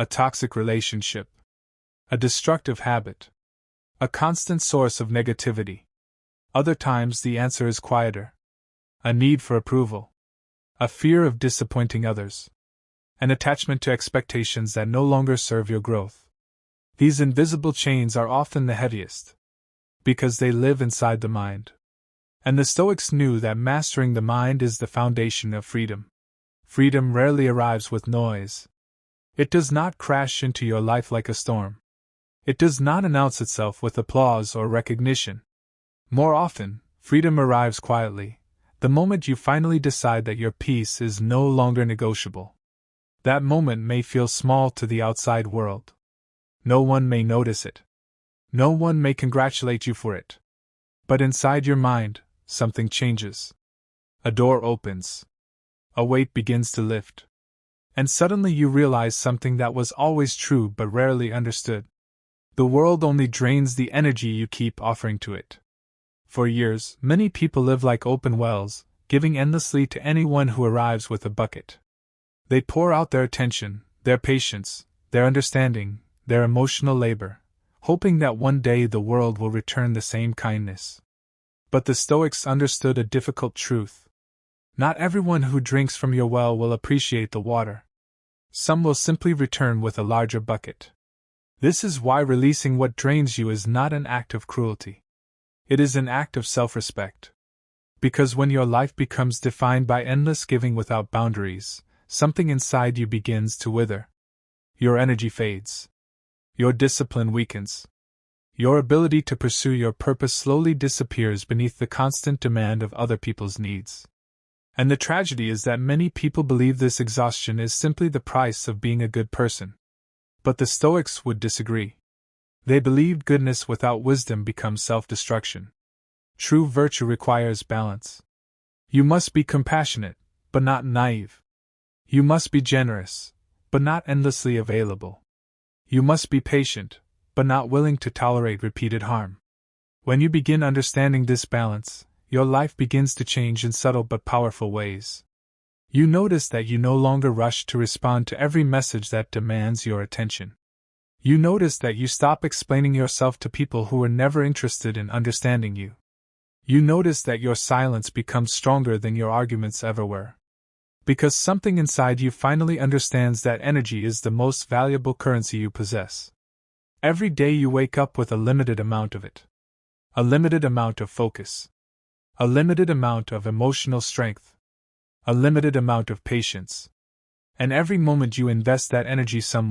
a toxic relationship, a destructive habit, a constant source of negativity. Other times the answer is quieter. A need for approval, a fear of disappointing others, an attachment to expectations that no longer serve your growth. These invisible chains are often the heaviest, because they live inside the mind. And the Stoics knew that mastering the mind is the foundation of freedom. Freedom rarely arrives with noise. It does not crash into your life like a storm. It does not announce itself with applause or recognition. More often, freedom arrives quietly, the moment you finally decide that your peace is no longer negotiable. That moment may feel small to the outside world. No one may notice it. No one may congratulate you for it. But inside your mind, something changes. A door opens. A weight begins to lift. And suddenly you realize something that was always true but rarely understood. The world only drains the energy you keep offering to it. For years, many people live like open wells, giving endlessly to anyone who arrives with a bucket. They pour out their attention, their patience, their understanding, their emotional labor, hoping that one day the world will return the same kindness. But the Stoics understood a difficult truth. Not everyone who drinks from your well will appreciate the water. Some will simply return with a larger bucket. This is why releasing what drains you is not an act of cruelty. It is an act of self-respect. Because when your life becomes defined by endless giving without boundaries, something inside you begins to wither. Your energy fades. Your discipline weakens. Your ability to pursue your purpose slowly disappears beneath the constant demand of other people's needs. And the tragedy is that many people believe this exhaustion is simply the price of being a good person. But the Stoics would disagree. They believed goodness without wisdom becomes self-destruction. True virtue requires balance. You must be compassionate, but not naive. You must be generous, but not endlessly available. You must be patient, but not willing to tolerate repeated harm. When you begin understanding this balance, your life begins to change in subtle but powerful ways. You notice that you no longer rush to respond to every message that demands your attention. You notice that you stop explaining yourself to people who were never interested in understanding you. You notice that your silence becomes stronger than your arguments ever were. Because something inside you finally understands that energy is the most valuable currency you possess. Every day you wake up with a limited amount of it. A limited amount of focus. A limited amount of emotional strength. A limited amount of patience. And every moment you invest that energy somewhere,